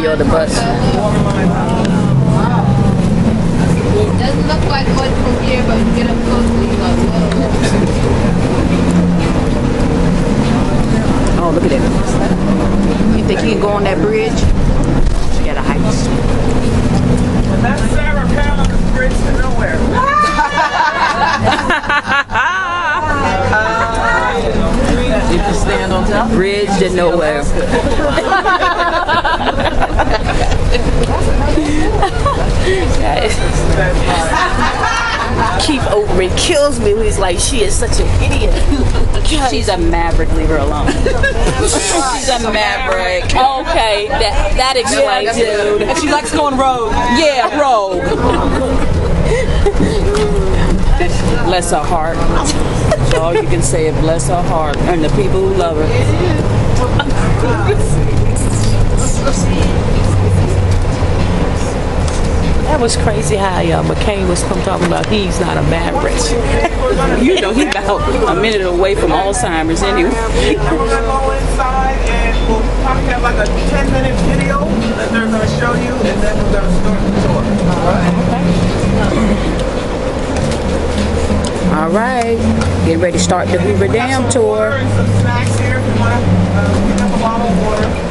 video of the bus. It doesn't look like much from here, but get up close to you like, whoa. Oh, look at that. You think you can go on that bridge? She got a height. That's Sarah Palin's bridge to nowhere. You can stand on top. Bridge to nowhere. Keith Oberman kills me when he's like, she is such an idiot. She's a maverick, leave her alone. She's a maverick. Okay, that explains it. Dude. And she likes going rogue. Yeah, rogue. Bless her heart. That's all you can say is bless her heart and the people who love her. That was crazy how McCain was talking about he's not a maverick. You know, he's about a minute away from Alzheimer's anyway. And we're going to go inside and we'll probably have like a 10-minute video that they're going to show you, and then we're going to start the tour. All right, getting ready to start the Hoover Dam tour. And some snacks here if you want to pick up a bottle of water.